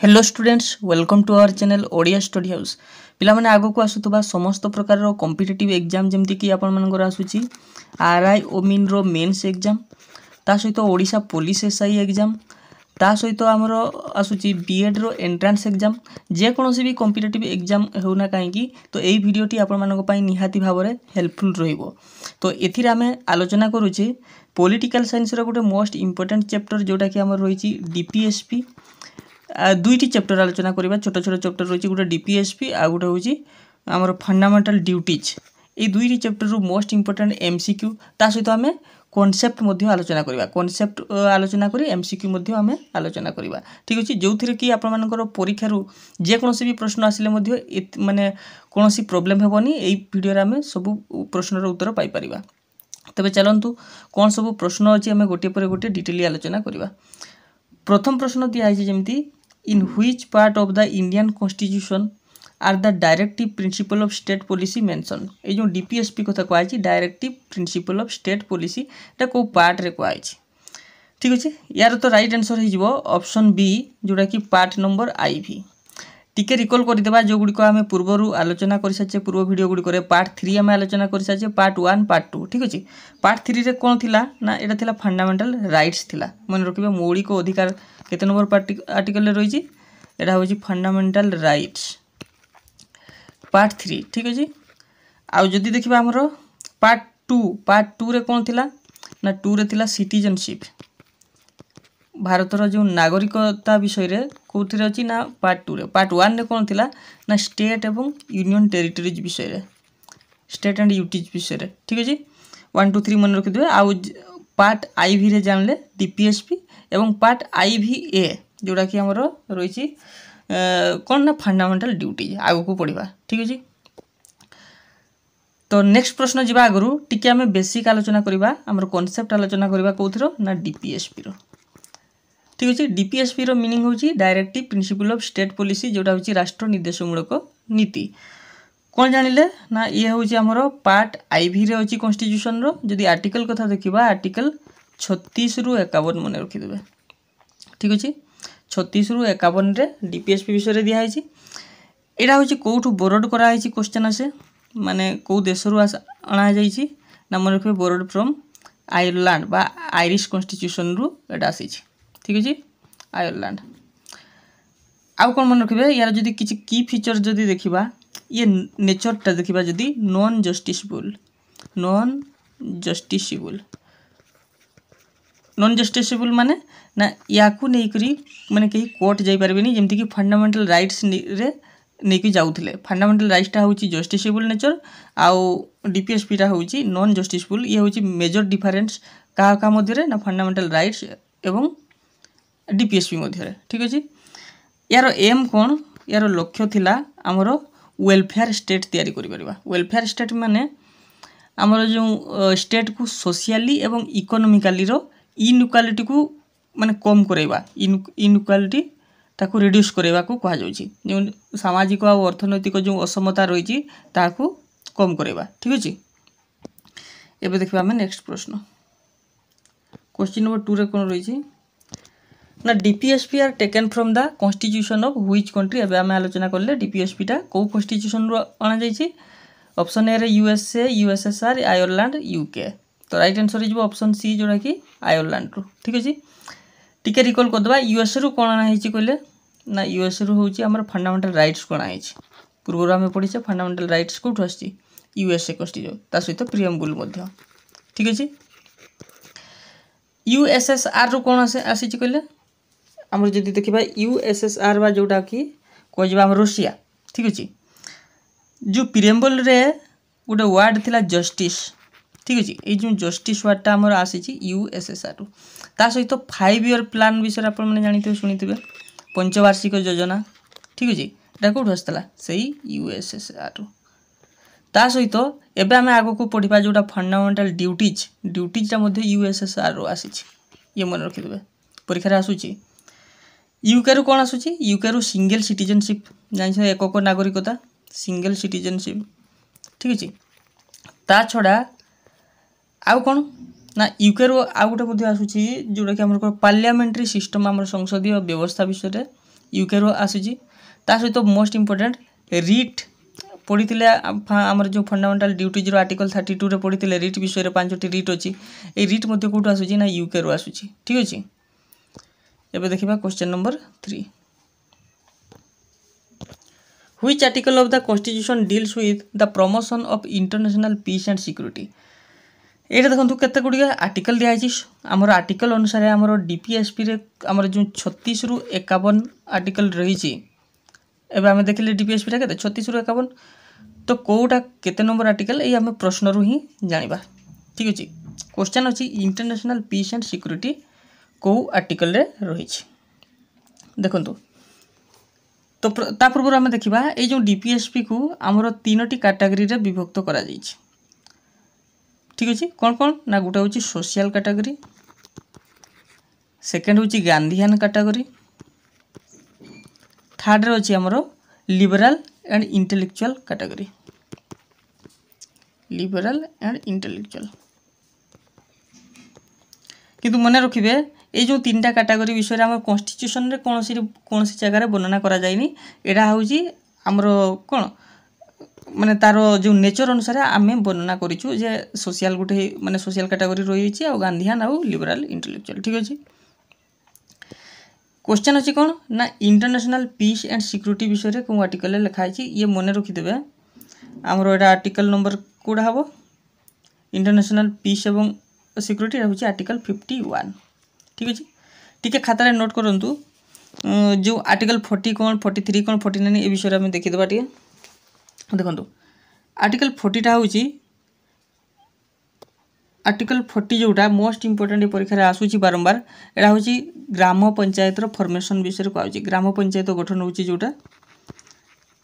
Hello students welcome to our channel Odia study house पिला माने आगो को आसुतबा समस्त प्रकार रो कॉम्पिटिटिव एग्जाम जेमति कि आपण मानकर आसुची आरआई ओमिन रो मेंस एग्जाम ता सहित ओडिशा पुलिस एसआई एग्जाम ता सहित आमर आसुची बीएड रो एंट्रांस एग्जाम जे कोनोसी भी कॉम्पिटिटिव एग्जाम होना काहेकि तो एई वीडियोटी आपण मानक पई निहाती भाबरे हेल्पफुल रहिबो। तो एथिरा आमे आलोचना करूची पॉलिटिकल साइंस रो गोटे मोस्ट इंपोर्टेंट चैप्टर जोटा कि हमर रहिची डीपीएसपी दुईटी चैप्टर आलोचना करबा छोट छोट चैप्टर रही गोटे डीपीएसपी आ गोटे हूँ आमर फंडामेंटल ड्यूटीज ये दुईटी चैप्टर रू मोस्ट इंपोर्टेंट एमसीक्यू ता सहित आम कॉन्सेप्ट आलोचना करबा कॉन्सेप्ट आलोचना करी एमसीक्यू आम आलोचना करबा ठीक अच्छे जो थी कि आपण मानकर परीक्षा जेकोसी भी प्रश्न आसिले माने कौन प्रोब्लेम हेबनी यही वीडियो आम सब प्रश्नर उत्तर पाई परिबा। तबे चलंतु कौन सब प्रश्न अच्छी आम गोटे पर गोटे डिटेली आलोचना करबा। प्रथम प्रश्न दिया है जमती in which part of the Indian Constitution are the directive principle of state policy mentioned। ये जो डीपीएसपी कथा कहछि directive principle of state policy एटा को पार्ट रे कहछि ठीक अछि। यार तो राइट आंसर हो जिवो ऑप्शन बी जोटा कि पार्ट नंबर आईवी। टिके रिकॉल कर देबा जो गुडी को हमें पूर्वरु आलोचना कर साचे पूर्व वीडियो गुडी करे पार्ट 3 हमें आलोचना कर साचे पार्ट 1 पार्ट 2 ठीक अछि। पार्ट 3 रे कोन थिला ना एटा थिला फंडामेंटल राइट्स थिला मन रखिबे मौलिक अधिकार केते नंबर आर्टिकल रे रहिछि एटा होछि फंडामेंटल राइट्स पार्ट 3 ठीक अछि। आ जदी देखिबा हमरो पार्ट 2 रे कोन थिला ना 2 रे थिला सिटीजनशिप भारतर जो नागरिकता विषय रे कोथि अछि ना पार्ट 2 रे। पार्ट 1 रे कोन थिला ना स्टेट एवं यूनियन टेरिटरीज विषय रे स्टेट एंड यूटीज विषय रे ठीक अछि। 1 2 3 मन रखि देबे। आ पार्ट आईवी रे जानले डीपीएसपी एवं पार्ट आईवीए जोड़ा कि हमर रहिछि कोन ना फंडामेंटल ड्यूटीज आगु को पढिबा ठीक अछि। तो नेक्स्ट प्रश्न जिबा आगरु टिके हमें बेसिक आलोचना करबा हमर कांसेप्ट आलोचना करबा कोथरो ना डीपीएसपी रो ठीक अच्छे। डीपीएसपी रो मीनिंग होची directive principle of state policy जोटा होची राष्ट्र निर्देशमूलक नीति कौन जानिले ना ये होची हमरो पार्ट आईवी रे होची कॉन्स्टिट्यूशन रो जदी आर्टिकल कथा देखिबा आर्टिकल 36 रु 51 मन रखि देबे ठीक अछि। 36 रु 51 रे डीपीएसपी विषय रे दिया हैछि एटा होची कोठु बोरोड करा हैछि क्वेश्चन आसे माने को देश रु आना जाईछि ना मन रखिबे बोरोड फ्रॉम आयरलैंड बा आयरिश कॉन्स्टिट्यूशन रु एटा आसीछि ठीक अछि आयरलैंड। आउ कोन मन रखिबे यार जदी किछि की फीचर जदी देखिबा ये नेचर ता देखिबा जदी नॉन जस्टिसेबल माने ना याकू नै करी माने कहीं कोर्ट जाई परबेनी जेमति कि फंडामेंटल राइट्स रे नै कि जाउथिले फंडामेंटल राइट्स ता होची जस्टिसेबल नेचर आउ डीपीएसपी ता होची नॉन जस्टिसेबल ये होची मेजर डिफरेंस का मध्य रे ना फंडामेंटल राइट्स एवं डीपीएसपी मध्य ठीक अच्छे। यार एम कौन यार लक्ष्य थिला आमर वेलफेयर स्टेट तैयारी करि परिबा। वेलफेयर स्टेट माने आमर जो स्टेट को सोशियली एवं इकोनॉमिकली रो इनइक्वालिटी को माने कम करैबा इनइक्वालिटी ताको रिड्यूस करैबा को कहा जाउची जो सामाजिक और अर्थनैतिक जो असमता रहिची ताको कम करैबा ठीक अछि। एबे देखबा हम नेक्स्ट प्रश्न क्वेश्चन नंबर 2 रे कोन रहिची ना DPSP are taken from the constitution of which country एबे हम आलोचना करले डीपीएसपी टा को कॉन्स्टिट्यूशन रो आना जाईची ऑप्शन ए रे यूएसए यूएसएसआर आयरलैंड यूके। तो right answer is option C जोड़ा कि आयरलैंड रो ठीक अछि। टिके रिकॉल कर दबा यूएसए रो कोन आना हिची कहले ना यूएसए रो होची हमर फंडामेंटल राइट्स कोन आइची पूर्व हम पढिसे फंडामेंटल राइट्स कोठ आछि यूएसए कॉन्स्टिट्यूशन ता सहित प्रियम्बल मध्य ठीक अछि। यूएसएसआर रो कोन आसी कहले हमर जदी देखिबा यूएसएसआर बा जोटा कि कहजिबा हम रूसिया ठीक अछि। जो प्रियम्बल रे गोटे वर्ड थिला जस्टिस ठीक अछि ए जो जस्टिस वर्ड ता हमर आसीची यूएसएसआर ता सहित 5 ईयर प्लान विषय आपण माने जानिथिबे सुनिथिबे पंचवार्षिक योजना ठीक अछि एटा कोठ आस्तला सही यूएसएसआर ता सहित एबे हम आगो को पढिबा जोटा फंडामेंटल ड्यूटीज ता मध्ये यूएसएसआर रो आसीची ये मन रखिथिबे परीक्षा रे आसुची। यूके रो कोन आसुची यूके रो सिंगल सिटीजनशिप जानि एकक नागरिकता सिंगल सिटीजनशिप ठीक अछि। ता छडा आउ कोन ना यूके रो आउ गोटे मध्ये आसुची जोटा कि हमर पार्लियामेंट्री सिस्टम हमर संसदीय व्यवस्था विषय रे यूके रो आसुची ता सहित मोस्ट इंपोर्टेंट रिट पढ़ी आमर जो फंडामेंटाल ड्यूटीज आर्टिकल 32 रे पढ़ी रिट विषय में 5टी रिट अच्छी ये रिट मध्य कौटू आसूची ना यूके रो आसूची ठीक अच्छे। एबे देखिबा question number 3 which article of the constitution deals with the promotion of international peace and security. ये देखो केते गुड़िया आर्टिकल दिखाई आमर आर्टिकल अनुसार आमर डीपीएसपी रे आमर जो 36 रु 51 आर्टिकल रही एबे आमे देखिले डीपीएसपी रे केते 36 रु 51 तो कोटा केते नंबर आर्टिकल ये आमे प्रश्न रु ही जानिबा ठीक अछि। क्वेश्चन अछि इंटरनेशनल पीस एंड सिक्योरिटी को आर्टिकल रे रही देखंतु तो ता पूर्व आमे देखिबा ए जो डीपीएसपी को आमर 3टी कैटेगरी रे विभक्त करा जाइछि ठीक अच्छे। कौन कौन ना गोटे हूँ सोशल कैटेगरी, सेकेंड हूँ गांधीयन कैटेगरी, थर्ड रे अच्छी आमर लिबराल and intellectual category. लिबराल and intellectual किंतु मन रखिए ये जो 3टा कैटेगरी विषय आम कॉन्स्टिट्यूशन रे कौन सी जगह वर्णना करा जायनी एटा हूँ आमर कौन माने तार जो नेचर अनुसार आम वर्णना करूँ जे सोशल गोटे माने सोशल कैटेगरी रही आ गांधीयन आउ लिबराल इंटेलेक्चुअल ठीक अच्छे। क्वेश्चन अच्छी कौन ना इंटरनेशनल पीस एंड सिक्योरिटी विषय में कौन आर्टिकल लिखाई ये मन रखिदे आमर एटा आर्टिकल नंबर कौटा हम इंटरनेशनल पीस एवं सिक्योरिटी हूँ आर्टिकल 51 ठीक अच्छे। टी खातार नोट करूँ जो आर्टिकल 40 कौन 43 कौन 49 ए विषय में देखीदे टे देखो आर्टिकल 40 हूँ आर्टिकल 40 जोटा मोस्ट इंपोर्टेंट परीक्षा आसूची बारंबार एटा हूँ ग्राम पंचायत फॉर्मेशन विषय कहूँ ग्राम पंचायत गठन होची जोटा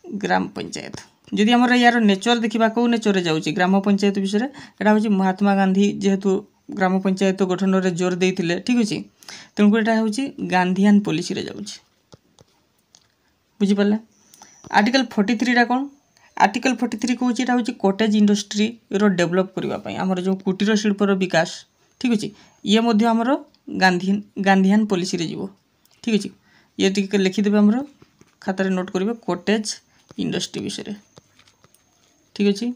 ग्राम पंचायत जदि आम यार नेचर देखा कौ नेचर जाऊँगी ग्राम पंचायत विषय एटा हूँ महात्मा गांधी जेहेतु ग्राम पंचायत गठन में जोर देते ठीक अच्छे तेणुक यहाँ हूँ गांधीयन पॉलिसी रे जाऊँगी बुझीपारे। आर्टिकल 43 टा कौन आर्टिकल 43 कौच यहाँ हूँ कटेज इंडस्ट्री रो डेभलप करने आमर जो कुटीर शिल्पर विकास ठीक अच्छे ये आमर गांधीयन पॉलिसी रे जीवो ठीक अच्छे। ये टिके लिखिदेवे आमर खातार नोट करेंगे कटेज इंडस्ट्री विषय ठीक अच्छे।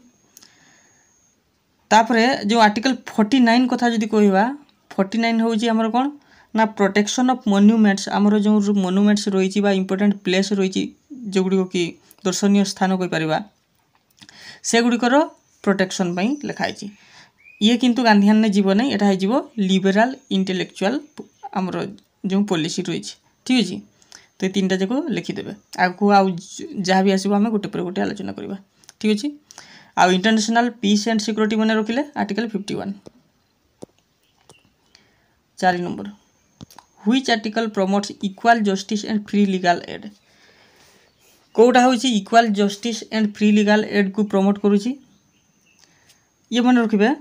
तापरे जो आर्टिकल 49 कथा जदि कहवा 49 हूँ आमर कौन ना प्रोटेक्शन ऑफ मॉन्यूमेंट्स आमर जो मॉन्यूमेंट्स रही इंपोर्टेंट प्लेस रही जो गुड़िक कि दर्शनीय स्थान कहीपर से गुड़िकर प्रोटेक्शन लिखाई ये किंतु गांधीयन ने जीव नहीं एटा हो लिबराल इंटेलेक्चुअल आमर जो पॉलिसी रही ठीक अच्छे। तो ये 3टा जाक लिखिदेवे आगू आउ जहाँ भी आसो आम गोटे पर गोटे आलोचना करवा ठीक अच्छे। आउ इंटरनेशनल पीस एंड सिक्योरिटी मन रखिले article 51 4 number which article promotes equal justice and free legal aid कौटा हूँ equal justice and free legal aid को प्रमोट करुँची ये मन रखिए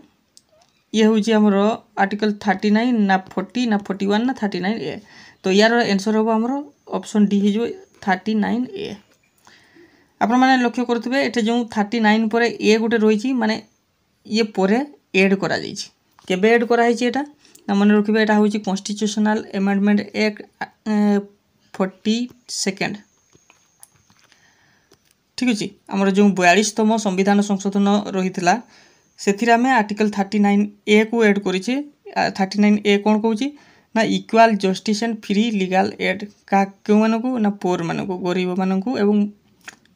ये हूँ आमर आर्टिकल 39 ना 40 ना 41 ना 39 ए तो यार आंसर हम आमर ऑप्शन डी हो 39 ए आपण मैंने लक्ष्य करुवे ये जो 39 पर ए गोटे रही माने ये पर एड करा केबे एड कराई एटा ना मन रखिए यहाँ हूँ कॉन्स्टिट्यूशनल एमेंडमेंट एक्ट 42 ठीक अच्छे। आमर जो 42तम संविधान संशोधन रही से आम आर्टिकल 39 ए को एड करें 39 ए कौन कौच ना equal justice and free legal add क्यों मानक ना पोर मानक गरीब मानक एवं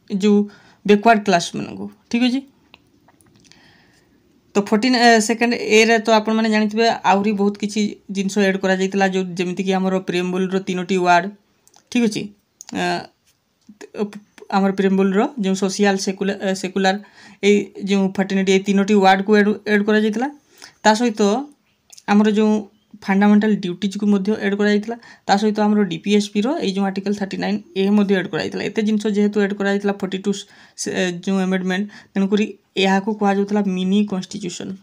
जो बैकवर्ड क्लास मानक ठीक अच्छे। तो 42 ए रे तो आपण मैंने जानते आहरी बहुत किसी जिनस एड करा जो जमीक आमर प्रिएम्बुल रो 3टी वार्ड ठीक अच्छे आमर प्रिएम्बुल रो जो सोशल सेकुलर ए जो फर्टिनिटी ए 3टी वार्ड को एड करा जायतिला ता सहित आमर जो फंडामेंटाल ड्यूटीज को एड करा ता सहित आमर डीपीएसपी रो ए जो आर्टिकल 39 ए एड करा एते जिनस जेहेतु एड करा 42 जो एमेंडमेंट तेणुक यहाँ को कहुला मिनी कॉन्स्टिट्यूशन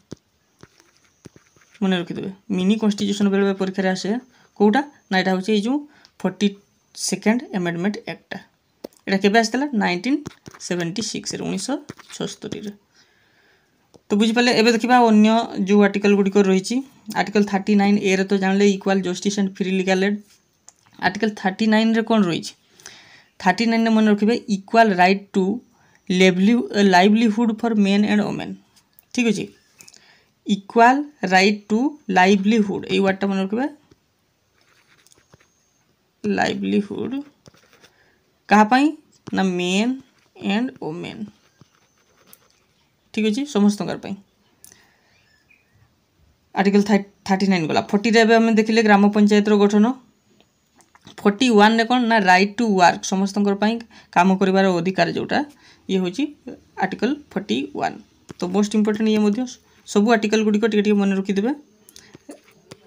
मन रखिदेवे मिनी कॉन्स्टिट्यूशन बेले परीक्षा आसे कौटा ना यहाँ हूँ ये जो 42nd एमेंडमेंट एक्ट एटा केबे आसला 1976 1976 तो बुझीपारे एबे देखा अन्य जो आर्टिकल गुड़िक रही आर्टिकल 39 ए रे तो जानले equal justice and free legal aid article 39 रे कौन रही 39 मन रखिए equal right to livelihood for men and women. ठीक अच्छे इक्वाल राइट टू लाइवलीहुड ये वर्डटा मन रखिए लाइवलीहुड कहाँ ना मेन एंड वोमेन। ठीक अच्छे समस्त आर्टिकल 39 गला 40 रे आम देखिले ग्राम पंचायत गठन 41 रे कौन ना राइट टू वर्क समस्त काम कर अधिकार जोटा ये हूँ आर्टिकल 41। तो मोस्ट इंपोर्टेंट ये सब आर्टिकल गुड़िक टे मन रखिदे।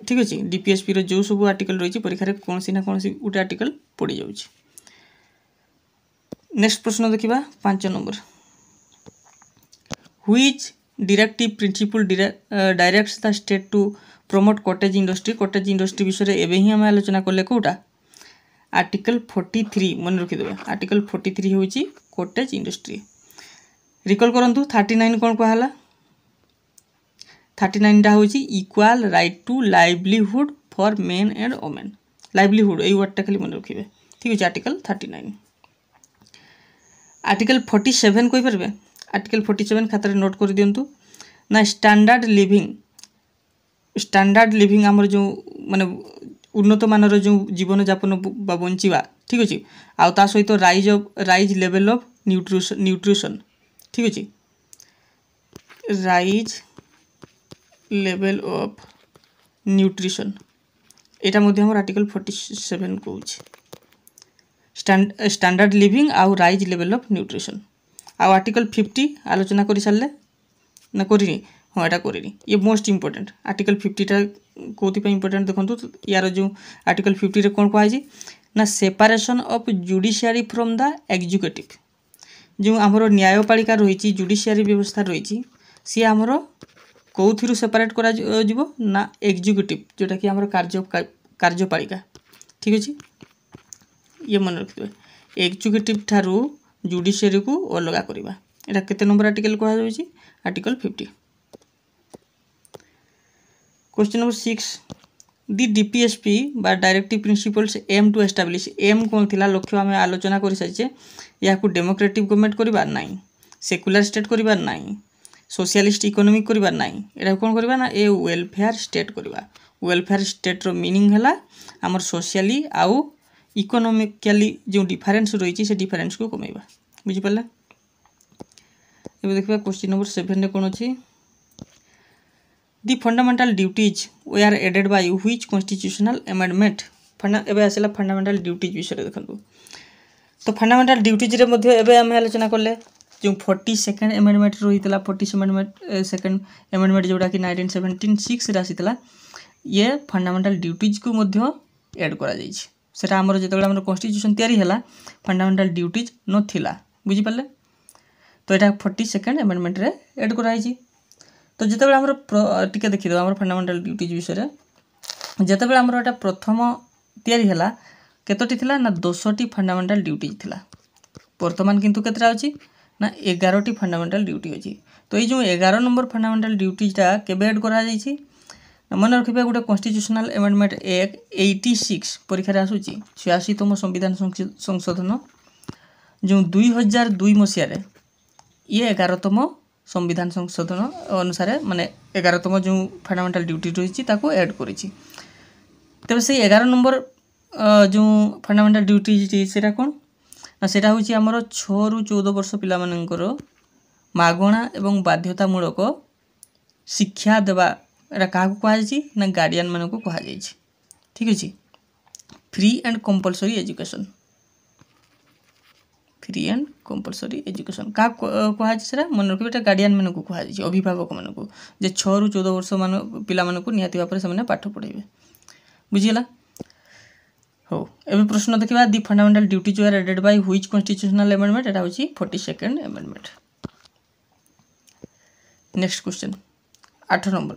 ठीक अच्छे डीपीएसपी जो सब आर्टिकल रही परीक्षा कौन सी ना कौन सी गोटे आर्टिकल पड़ जाऊँ। नेक्स्ट प्रश्न देखा 5 number which directive principle directs the state to promote cottage industry विषय एवं ही आम आलोचना कले कौटा आर्टिकल 43 मन रखिदे। आर्टिकल 43 हूँ कॉटेज इंडस्ट्री। रिकॉल करंतु 39 कौन कहला 39 टा हूँ equal right to livelihood for men and women. Livelihood ये वर्डटा खाली मन रखिए। ठीक अच्छे आर्टिकल 39। आर्टिकल 47 कही पारे आर्टिकल 47 खातर नोट कर दिंतु ना स्टैंडर्ड लिविंग आमर जो माने उन्नत मानर जो जीवन यापन बा बंचिवा। ठीक अच्छे आ सहित राइज लेवल ऑफ न्यूट्रिशन। ठीक अच्छे राइज लेवल ऑफ न्यूट्रिशन यहाँ आर्टिकल 47 कहूँ स्टैंडर्ड लिविंग आउ rise level of nutrition. Article 50 आलोचना कर सारे ना करी हाँ यहाँ करी ये मोस्ट इंपोर्टेंट आर्टिकल 50टा कौन इंपोर्टेंट देखो यार जो आर्टिकल 50 रे कौन कहुई ना separation of judiciary from the executive जो आमर न्यायपालिका रही जुडिशियरी व्यवस्था रही सी आमर कौन सेपारेट करा ना एग्जीक्यूटिव जोटा कि आमर कार्यपालिका। ठीक अच्छे ये मन रखिए एग्जीक्यूटिव ठारू जुडिशियरी को अलग करवा एटा केते नंबर आर्टिकल कहा जाउछि article 50। Question number 6 the DPSP बा directive principles aim to establish aim कौन थिला लक्ष्य आम आलोचना कर सारी या डेमोक्रेटिक गवर्नमेंट करवा नाई सेकुलर स्टेट करवा नाई सोशलिस्ट इकोनॉमिक करवा नाई एटा कौन करवा ना ए वेलफेयर स्टेट करवा। वेलफेयर स्टेट रो मीनिंग हैला आमर सोशली आउ इकोनॉमिकली जो डिफरेंस रही से डिफरेंस को कमेबा बुझिपारा। ये देखा क्वेश्चन नंबर 7 कौन अच्छी the fundamental duties were added by which constitutional amendment एवं आसला फंडामेंटल ड्यूटीज विषय देखो। तो फंडामेंटल ड्यूटीज रे मध्य एवं आम आलोचना कले जो 42nd अमेंडमेंट रही 42nd अमेंडमेंट जोटा कि 1976 आसीला ये फंडामेंटल ड्यूटीज को मध्य एड करा जाइछि सेटा हमर जेतेबेला हमर कॉन्स्टिट्यूशन तैयारी हैला फंडामेंटल ड्यूटीज नथिला बुझी पाले। तो यहाँ 42nd अमेंडमेंट रे एड कराई। तो जितेबाला हमर टिके देखिदो हमर फंडामेंटल ड्यूटीज विषय जितेबाला हमर एटा प्रथम तैयारी हैला केतोटी थिला ना 10टी फंडामेंटल ड्यूटीज थिला वर्तमान किंतु केतरा अछि ना 11टी फंडामेंटल ड्यूटी अछि। तो ये जो 11 नंबर फंडामेंटल ड्यूटीजटा केबे एड करा जाइछि मन रखिए गोटे कॉन्स्टिट्यूशनल अमेंडमेंट एक्ट 86 परीक्षा आसूची 86तम संविधान संशोधन जो 2002 मसीह ये 11तम संविधान संशोधन अनुसार माने 11तम जो फंडामेंटल ड्यूटी रही एड करी। तेज से 11 नंबर जो फंडामेंटल ड्यूटी से कौन ना सेटा हूँ आमर 6 ରୁ 14 वर्ष पिलामानंकर मागणा एवं बाध्यतामूलक शिक्षा देवा एटा क्या कहुई ना गार्डियन मान को कहुई। ठीक अच्छे फ्री एंड कंपलसरी एजुकेशन क्या कहुई से मन रखिए गार्डियन मान को कहुई अभिभावक मान को 6 ରୁ 14 वर्ष मान पिला निहाती भाव से पाठ पढ़े बुझीगला। हो एवं प्रश्न देखा the fundamental duties are added by which constitutional amendment एटा होची 42nd amendment. Next question 8 number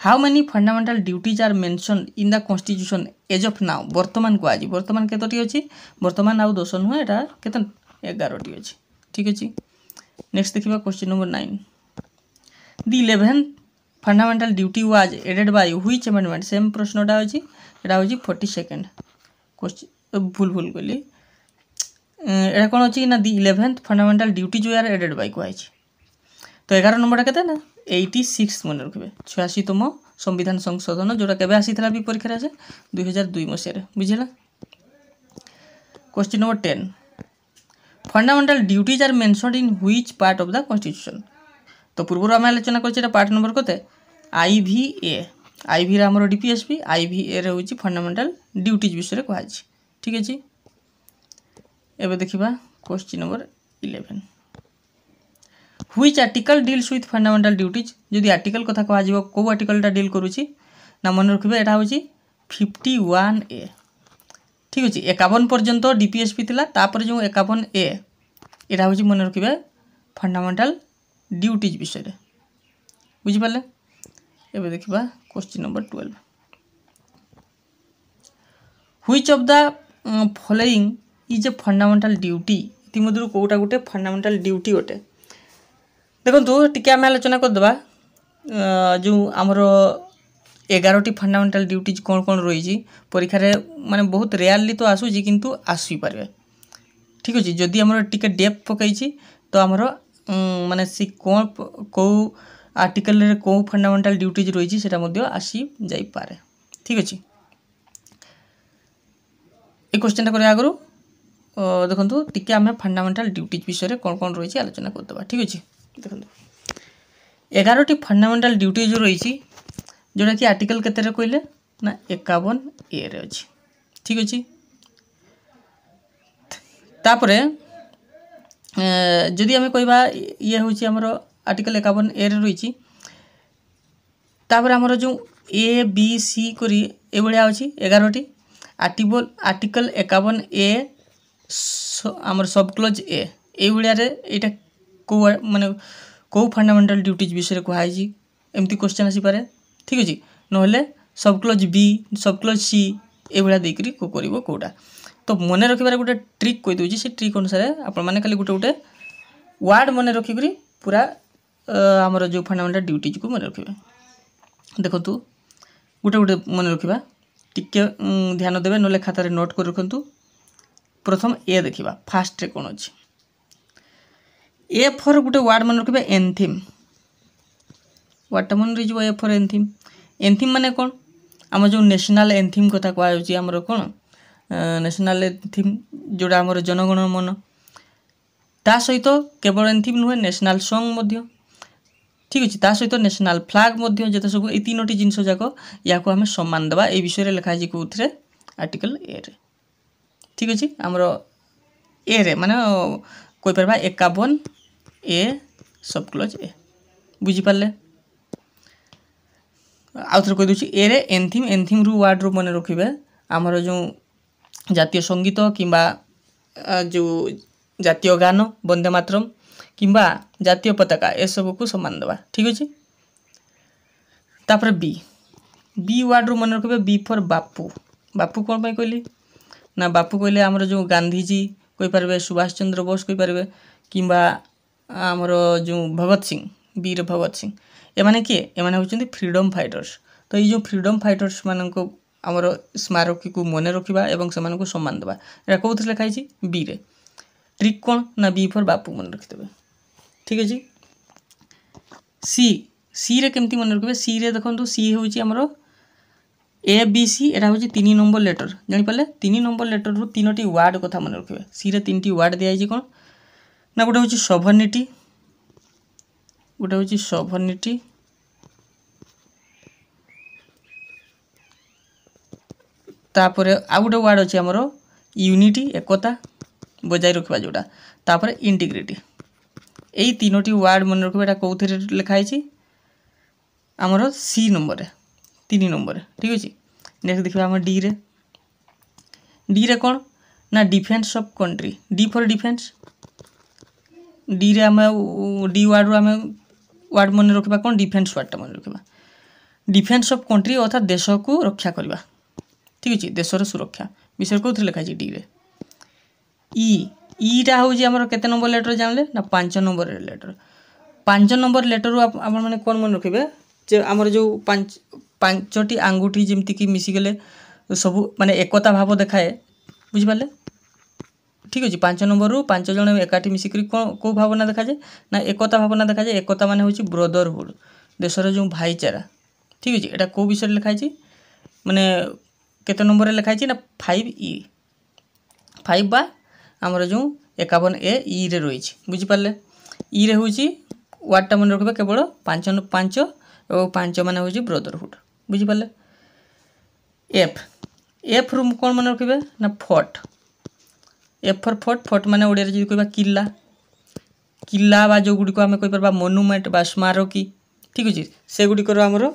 how many fundamental duties are mentioned in the constitution as of now वर्तमान को आज वर्तमान केतोटी अछि वर्तमान आउ 10 नुह एटा केतन 11टी अछि। ठीक अछि नेक्स्ट देखिबा question number 9 the 11th fundamental duty was added by which amendment same प्रश्नटा अछि एटा होची 42nd क्वेश्चन भूल कहली এটা কোণ ଅଛି ନା ଦି 11th ଫଣ୍ଡାମେଣ୍ଟାଲ ଡ୍ୟୁଟି ଯୋଉ ଆର ଏଡେଡ୍ ବାଇ କୁହାଯାଇଛି। ତ 11 ନମ୍ବରଟା କେତେ ନା 86 ମନେ ରଖିବେ 86ତମ ସମ୍ବିଧାନ ସଂଶୋଧନ ଯୋଉଟା କେବେ ଆସିଥିଲା ବି ପରୀକ୍ଷାରେ ଆସେ 2002 ମସିହାରେ ବୁଝିଲା। Question number 10 fundamental duties are mentioned in which part of the constitution. तो पूर्व आम आलोचना कर पार्ट नंबर कते आईवीए आईवी आमर डीपीएसपी आईवीए रे होची फंडामेंटल ड्यूटीज विषय कह ठीक है। एबे देखिबा question number 11 which article deals with fundamental duties. जदि आर्टिकल कथा कह जाबो को आर्टिकलटा डील करूची ना मन रखिबे एटा होची 51A ठीक अच्छे 51 पर्यंत डीपीएसपी थिला तापर जो 51A एटा होची मन रखिबे फंडामेंटल ड्यूटीज विषय रे बुझि पाले। एबे देखिबा question number 12 which of the following is a fundamental duty. इतिमध्य कोटा गोटे फंडामेंटल ड्यूटी गोटे देखो टिके आम आलोचना करदे जो आमर 11टी फंडामेंटल ड्यूटीज कौन कौन रही परीक्षा माने बहुत रेयरली तो आसूची किंतु आसी पारे ठीक अच्छे। जदि आमर टिके डेप्थ पकई तो आमर माने सी कौन कौ आर्टिकल रे कौ फंडामेंटल ड्यूटीज रही सेटा मध्य आसी जाई पारे ठीक अच्छे। ए क्वेश्चन करे आगु देखो टिके आम फंडामेंटल ड्यूटीज विषय कौन कौन रही आलोचना करदे ठीक अच्छे। देखो 11टी फंडामेंटल ड्यूटीज जो रही जोटा कि आर्टिकल केते कहले ना 51A रे अछि ठीक अछि। तापरे जदि आमे कहबा ये होछि हमर आर्टिकल 51A रे रही तापर हमर जो A B C करी ए भलिया अछि 11टी आर्टिकल 51A हमर सब क्लोज A ए भलिया रे एटा को माने को फंडामेंटल ड्यूटीज विषय कहै एमती क्वेश्चन आसी पारे ठीक अच्छे। नहले सब क्लोज बी सब क्लोज सी ए भाया देकरी को करिवो कोटा तो मन रखिबार गोटे ट्रिक कहि दोछि से ट्रिक अनुसार आपण माने खाली गोटे गोटे वर्ड मन रखिकरी पूरा हमर जो फंडामेंटल ड्यूटीज को मन रखिबा। देखंतु गोटे गोटे मन रखिबा टिके ध्यान देबे नले खाता रे नोट कर रखंतु। प्रथम ए देखिबा फास्ट रे कोन अछि ए फॉर गोटे वर्ड मन रखिबा एंथीम वर्ड मन रहिबो ए फॉर एंथीम। एंथीम माने कौन आम जो नेशनल एंथीम कथा कहुच्छी आमर कौन नेशनल एंथीम जोड़ा आमर जनगण मन ता सहित केवल एंथीम नुहे नेशनल सॉन्ग मध्य ठीक अच्छे ता सहित नेशनल फ्लैग मध्य जते सब ए तीनोटी जिनस जाक या आम सम्मान देवा ए विषय लिखाई कौन आर्टिकल ए रे ठीक अच्छे। आमर ए रे माने कोई परबा 51A सब क्लोज ए बुझी पाले। आउ थे कहीदे ए रे एंथीम एंथीम रु वार्ड रू मन रखिए आमर जो जातीय संगीत किंबा जो जातीय गान वंदे मातरम किंबा जातीय पताका ए सब को सम्मान देवा ठीक अच्छे। तापर बी बी वार्ड रू मन रखिए बी फॉर बापू। बापू कौन पाई कहली ना बापू कहले आमर जो गांधीजी कही पारे सुभाष चंद्र बोस कही पारे किंबा आमर जो भगत सिंह वीर भगत सिंह एमाने किए एमाने होचंदी फ्रीडम फाइटर्स। तो ये जो फ्रीडम फाइटर्स माननको आमर स्मारकी को मन रखिबा एवं सेमानको सम्मान देबा एरा कोथि लिखाई छी बी रे। ट्रिक कौन ना बी फॉर बापू मन रखिदेबे ठीक अछि। सी सी रे केमती मन रखिबे सी रे देखंतु सी होची आमर ए बी सी एटा होची 3 नंबर लेटर जानि पाले 3 नंबर लेटर रु तीनोटी वर्ड कथा मन रखिबे। सी रे तीनटी वर्ड दिया छी कोन ना गोटे होची सॉवरेनिटी गोटे होची सॉवरेनिटी तापरे आ गोटे वर्ड अच्छे आमर यूनिटी एकता बजाय रखा जोटा तापर इंटीग्रिटी यही तीनोटी वर्ड मन रखा कौन लिखाई आमर सी नंबर 3 नंबर ठीक अच्छे। नेक्स्ट देखा आम डी रे कौन ना defence of country D for defence D रे आम डी वर्ड रू आम वर्ड मन रखा कौन डिफेन्स वर्डटा मन रखा डिफेन्स ऑफ कंट्री अर्थात देश को रक्षा करवा ठीक अच्छे देशर सुरक्षा विषय कौन लिखाई डी रे। ईटा हूँ आमर केते नंबर लेटर जानले ना 5 नंबर लेटर 5 नंबर लेटर आप मैंने कौन मन रखिए जे आमर जो पांचटी आंगुठी जमती कि मिसिगले सब माने एकता भाव देखाए बुझिपारे ठीक अच्छे 5 नंबर रु 5 जन एकाठी मिसिक कौ भावना देखा जाए ना एकता भावना देखा जाए। एकता माने हूँ ब्रदरहुड देशर जो भाईचारा ठीक अच्छे। यहाँ कौ विषय लिखाई माने केते नंबर लिखाई ना 5E 5 बा आमर जो 51A ई रे रही बुझिपारे। ई रे हूँ वार्डटा मन रखिए केवल 5 और 5 मान हूँ ब्रदरहुड बुझिपारे। एफ एफ रु कौन मन रखिए ना fort. F for fort fort माने ओडिया रे कह किला किला बा जो गुड़ी को आम कहीपर मोनुमेंट बा स्मारकी ठीक अच्छे से गुड़िकर आमर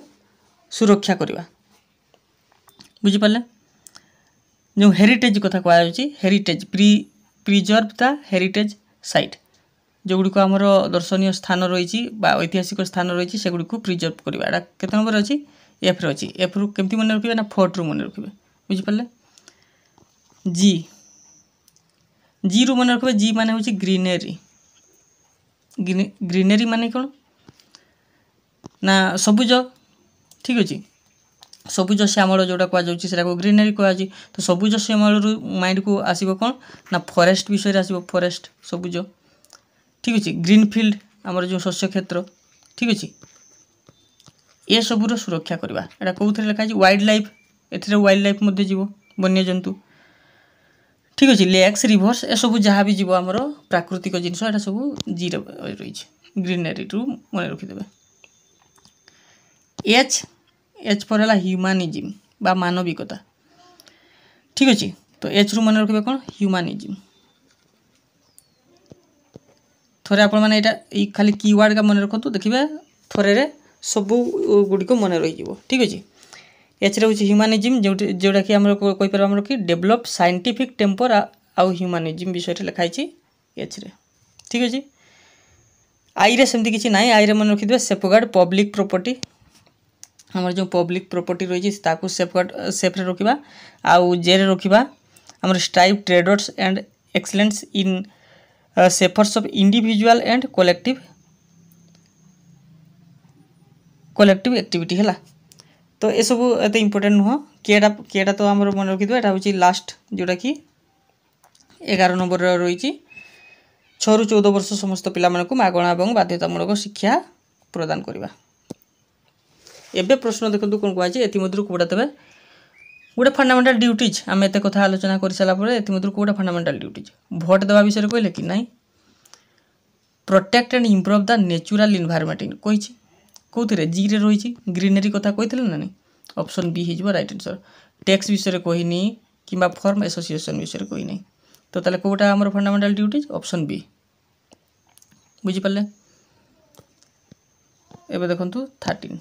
सुरक्षा करवा बुझिपारे। जो हेरिटेज कथा कहुच्छी heritage preserve the heritage site जो गुड़ी आमर दर्शनीय स्थान रही ऐतिहासिक स्थान रही से गुड़ी को प्रिजर्व करवा। एटा केते नंबर अच्छी एफ रे अच्छी। एफ रु केमती मन रखिए ना फोर्ट रु मन रखिए बुझिपारे। जी जी रु मन रखिए जी माने हूँ ग्रीनरी ग्रीनरी माने कौन ना सबुज ठीक अच्छे। सबुज श्यामल जोटा कहुच्छी ग्रीनरी कहुच्छी। तो सबुज श्यामल रु माइंड को आसो कौन ना फॉरेस्ट विषय आसो फॉरेस्ट सबुज ठीक अच्छे। ग्रीनफिल्ड आमर जो शस्य क्षेत्र ठीक अच्छे। ये सबूर सुरक्षा करवा। एटा कौन लिखाई wild life a wild life जीव वन्यजंतु ठीक अच्छे। लेक्स रिभर्स ए सब जहाँ भी जीव आमर प्राकृतिक जिनस यहाँ सब जी रही ग्रीनरी रु मन रखिदे। एच एच पर है ह्यूमानिज्म बा मानविकता ठीक अच्छे। तो एच रु मन रखिए कौन ह्यूमानिज्म। थोड़े आपण मैंने यहाँ खाली कीवर्ड का मन रखु देखिए थोड़े सबू गुड़िक मन रही ठीक अच्छे। एच रे हूँ ह्यूमानिज्म जोटा कि आम कहीपर आम कि डेभलप साइंटिफिक टेम्पर आउ ह्यूमानिज्म विषय लिखाई एच रे ठीक अच्छे। आई रे सेमती किसी ना आई रे मन रखिदे सेफगार्ड पब्लिक प्रॉपर्टी आम जो पब्लिक प्रॉपर्टी रही सेफगार्ड सेफ्रे रखा। आउ जे रे रखा आम strive towards and excellence in spheres of individual and collective activity है। तो ये सब एत इंपोर्टेंट नुह किएटा तो आम मन रखिदे। यहाँ हूँ लास्ट जोटा कि 11 नंबर रही 6 ରୁ 14 वर्ष समस्त पिला को मागणा और बाध्यतामूलक शिक्षा प्रदान करवा। एबे प्रश्न देखो कौन कहुच्छे एमध्य कौटा देवे गोटे फंडामेंटाल ड्यूटीज आम एत कथा आलोचना कर सारापर एमध्य कौटा फंडामेंटाल ड्यूटीज भोट देवा विषय कहले कि नाई protect and improve the natural environment कही कौन जी रे रही ग्रीनरी कथा कही ना नहीं ऑप्शन बी हो राइट आंसर। टैक्स विषय कहनी कि फर्म एसोसिएशन विषय कही ना तो ताले कौटा आमर फंडामेंटाल ड्यूटीज ऑप्शन बी बुझिपारे। एबे देखंतु 13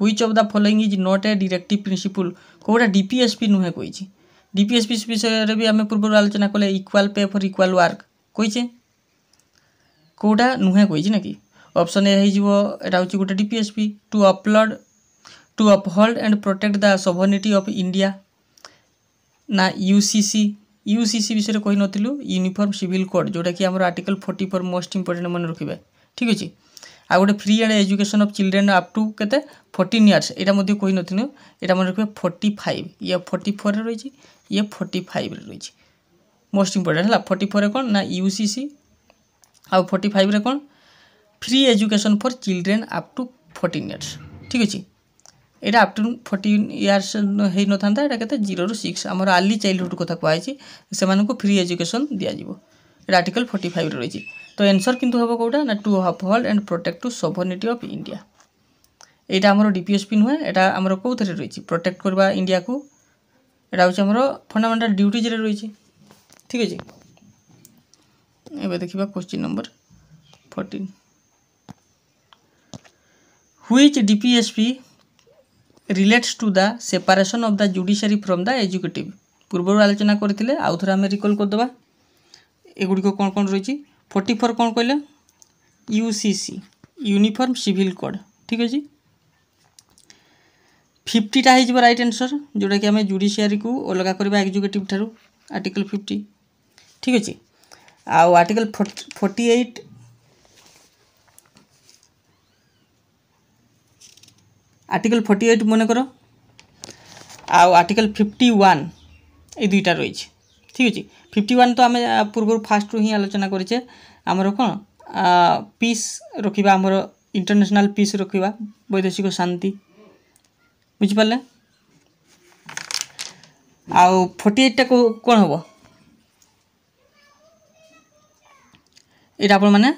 which of the following is not a directive principle कौटा डीपीएसपी नुहे कही। डीपीएसपी विषय भी आम पूर्व आलोचना कले इक्वाल पे फॉर इक्वाल वर्क कही कौटा नुहे कही ना कि ऑप्शन ए हो गोटे DPSP to uphold and protect the sovereignty of India ना यूसीसी यूसीसी विषय कही नथिलु यूनिफॉर्म सिविल कोड जोटा कि आमर आर्टिकल 44 मोस्ट इंपोर्टेंट मन रखिबे ठीक अच्छे। आ गोटे free and education of children up to केते 14 इयर्स एटा मध्ये कही नथिनु एटा मन रखिबे 45 ये 44 रे रही ये 45 रे रही मोस्ट इंपोर्टेंट है। 44 कौन ना यूसीसी आ 45 रे कौन free education for children up to 14 years ठीक अच्छे। यहाँ अप टू 14 इयर्स हो न था यहाँ के 0 ରୁ 6 आमर अर्ली चाइल्डहुड कथा कहुई से फ्री एजुकेशन दिज्व आर्टिकल 45 रही। तो आंसर किंतु हम कौटा ना to uphold and protect to sovereignty of India यहाँ आमर डीपीएसपी नुहे यहाँ आमर कौ थे रही प्रोटेक्ट करवा इंडिया को यहाँ हूँ आमर फंडामेंटाल ड्यूटीज रही ठीक अच्छे। एबे देखिबा question number 14 which DPSP relates to the separation of the judiciary from the executive पूर्व आलोचना करते आउ थे आम रिकॉल करदे एगुड़ी कौन कौन रही 44 कौन कहले यूसीसी यूनिफॉर्म सिविल कोड ठीक अच्छे। 50टा हो राइट आंसर जोटा कि आम जुडिशियरी को अलग करवा एग्जीक्यूटिव ठारू आर्टिकल 50 ठीक अच्छे। आउ आर्टिकल 48 आर्टिकल 48 मन कर आउ आर्टिकल 51 ये दुईटा रही ठीक अच्छे 51 तो आम पूर्व फास्ट ही आलोचना करें आमर कौन पीस रखा आमर इंटरनेशनल पीस रखा वैदेशिक शांति बुझिपारे आउ 48 टा कौन हम यहाँ आपण मैंने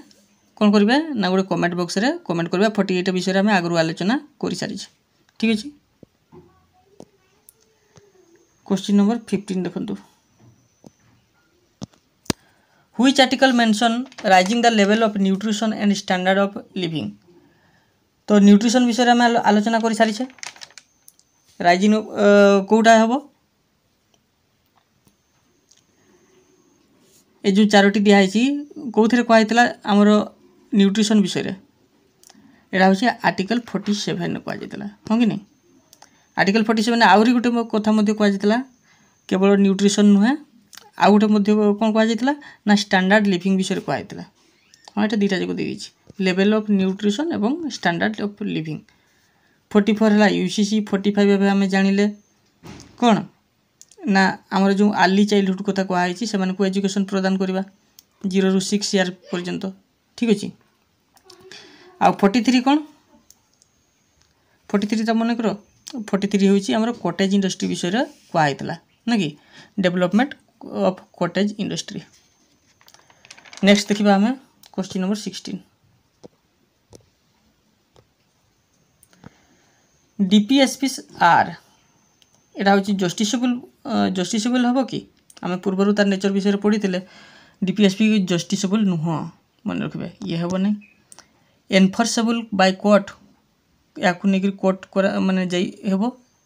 कौन करेंगे ना गोटे कमेंट बॉक्स रे कमेंट करवा 48 विषय आम आगु आलोचना कर सारी ठीक अच्छे। क्वेश्चन नंबर 15 देखो which article mention rising the level of nutrition and standard of living. तो न्यूट्रिशन विषय आम आलोचना कर सारी राइजिंग कौटा हम ये जो चारोटी दिखाई कौन कहला आमर न्यूट्रिशन विषय यहाँ हूँ आर्टिकल 47 कहला हाँ कि नहीं आर्टिकल 47 आहरी गोटे कथा कहला केवल न्यूट्रिशन नुहे आउ गोटे कौन कहला ना स्टैंडर्ड लिविंग विषय कहला हाँ ये दुईटा जाक देगी लेवल ऑफ न्यूट्रिशन एवं स्टैंडर्ड ऑफ लिविंग 44 है यूसीसी 45 आम जानिले कौन ना आमर जो अर्ली चाइल्डहुड कथा कहुई से एजुकेशन प्रदान करवा 0 ରୁ 6 ईयर पर्यंत ठीक अच्छे। आ 43 कौन 43 मन कर 43 हूँ आमर कटेज इंडस्ट्री विषय कहला ना कि development of cottage industry. Next देखा आम क्वेश्चन नंबर 16 डीपीएसपीस आर यहाँ हूँ जस्टिसेबल हम कि आम पूर्वर तार नेचर विषय पढ़ी डीपीएसपी जस्टिसेबल नुह मन रखिए ये हम ना एनफोर्सेबल बाय कोर्ट या कोर्ट माने हम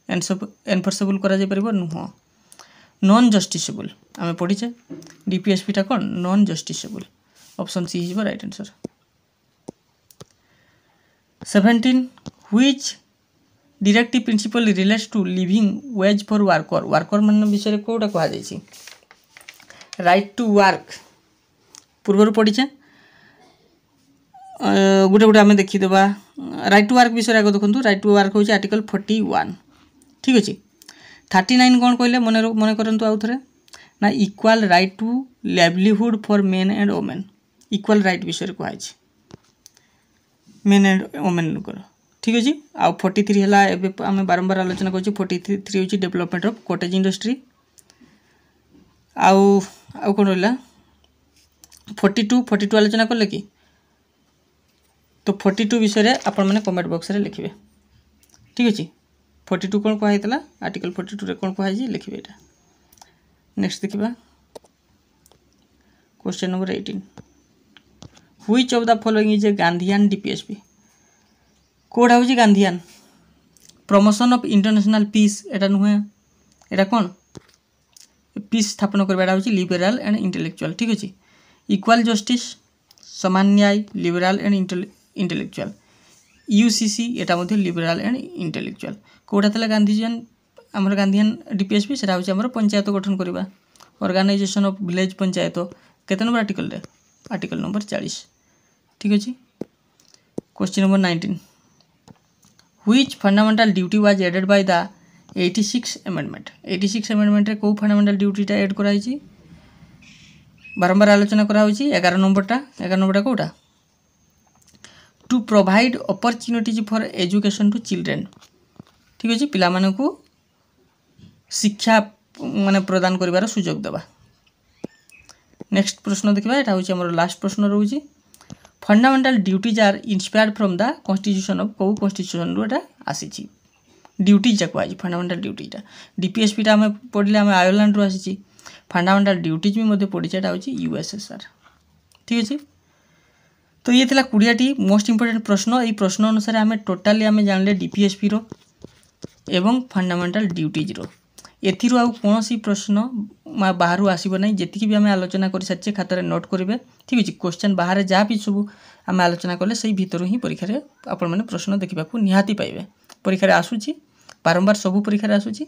एनफोर्सेबल कर नुह नॉन जस्टिसेबल आम पढ़ीचे डीपीएसपीटा कौन नॉन जस्टिसेबल ऑप्शन सी हो right answer. 17 which directive principle relates to living wage for worker मान विषय कौटा कहुई राइट टू वर्क पूर्वर पढ़ीचे गोटे गोटे आम देखीदेवा राइट टू वर्क विषय आगे देखो राइट टू वर्क हूँ आर्टिकल 41 ठीक अच्छे। 39 कौन कहले मन करंतु आउ थे ना equal right to livelihood for men and women equal right विषय कहुई मेन एंड वोमेन ठीक अच्छे। आउ 43 है आम बारंबार आलोचना कर 43 हूँ डेवलपमेंट ऑफ कटेज इंडस्ट्री आउ कौन रहा 42 आलोचना कले कि तो 42 विषय आपण मैंने कमेंट बॉक्स रे लिखिए ठीक अच्छे। 42 कौन कहला आर्टिकल 42 रे कौन कहई लिखिए यहाँ। नेक्स्ट देखा question number 18 which of the following is a Gandhian DPSP कोड हूँ Gandhian promotion of international peace एटा नुहे एटा कौन पीस स्थापन करवा हूँ लिबराल एंड इंटेलेक्चुअल ठीक अच्छे। इक्वाल जस्टिस समान न्याय लिबराल and intellectual UCC Etah Madhya लिबराल and intellectual कौटा था गांधीजन आमर गांधीयन डीपीएसपी से हूँ पंचायत गठन करवा ऑर्गेनाइजेशन ऑफ विलेज पंचायत केते नंबर आर्टिकल रे आर्टिकल नंबर 40 ठीक अच्छे। Question number 19 which fundamental duty was added by the 86 amendment 86 amendment रे को फंडामेंटल ड्यूटीटा एड कराई बारंबार आलोचना करा 11 नंबरटा कौटा to provide opportunities for education to children ठीक अच्छे पिला मानकु शिक्षा माने प्रदान करिवार सुजोग देवा। नेक्स्ट प्रश्न देखा यहाँ हूँ आम लास्ट प्रश्न रोचे fundamental duties are inspired from the constitution of कौ कॉन्स्टिट्यूशन रू आसी ड्यूटीज कहुई फंडामेंटल ड्यूटीटा डीपीएसपीटा आम पढ़ले आम आयरलैंड रू आसी फंडामेंटल ड्यूटीज भी पढ़ी हूँ यूएसएसआर ठीक अच्छे। तो ये था 20टी मोस्ट इंपोर्टेंट प्रश्न ये प्रश्न अनुसार आम टोटाली आम जानले डीपीएसपी रो एवं फंडामेंटल ड्यूटीज रो एथिरु आउ कौन सी प्रश्न बाहर आसब ना जी भी आम आलोचना कर सारी खातार नोट करेंगे ठीक अच्छे। क्वेश्चन बाहर जहाँ भी सब आम आलोचना कले से भितर ही परीक्षा आपण मैंने प्रश्न देखा निहाती पाइबे परीक्षा आसूची बारंबार सबू परीक्षा आसूची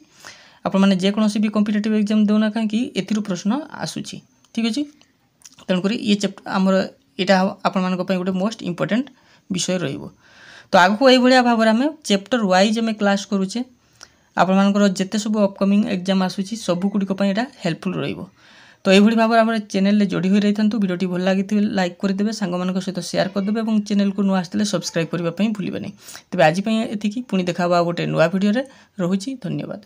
आपण मैंने जेकोसी भी कॉम्पिटिटिव एग्जाम देना कहीं एथिरु प्रश्न आसूची ठीक अच्छे। तेणुक ये चैप्टर आमर यहाँ आपण मानक गोटे मोस्ट इंपोर्टेंट विषय रहिबो। तो आगको यही भाव में आम चैप्टर वाइज आम क्लास करुचे ଆପଣମାନଙ୍କର ଯେତେ ସବୁ ଅପକମିଂ ଏକ୍ଜାମ୍ ଆସୁଛି ସବୁଗୁଡ଼ିକ ପାଇଁ ଏଇଟା ହେଲ୍ପଫୁଲ୍ ରହିବ। ତ ଏଇଭଳି ଭାବରେ ଆମର ଚ୍ୟାନେଲରେ ଯୋଡ଼ି ହୋଇ ରହିଥାନ୍ତୁ। ଭିଡ଼ିଓଟି ଭଲ ଲାଗିଥିଲେ ଲାଇକ୍ କରିଦେବେ, ସାଙ୍ଗମାନଙ୍କ ସହିତ ସେୟାର କରିଦେବେ ଏବଂ ଚ୍ୟାନେଲକୁ ନୂଆ ଆସିଥିଲେ ସବସ୍କ୍ରାଇବ୍ କରିବା ପାଇଁ ଭୁଲିବେନି। ତେବେ ଆଜି ପାଇଁ ଏତିକି, ପୁଣି ଦେଖା ହେବ ଆଉ ଗୋଟେ ନୂଆ ଭିଡ଼ିଓରେ। ରହୁଛି, ଧନ୍ୟବାଦ।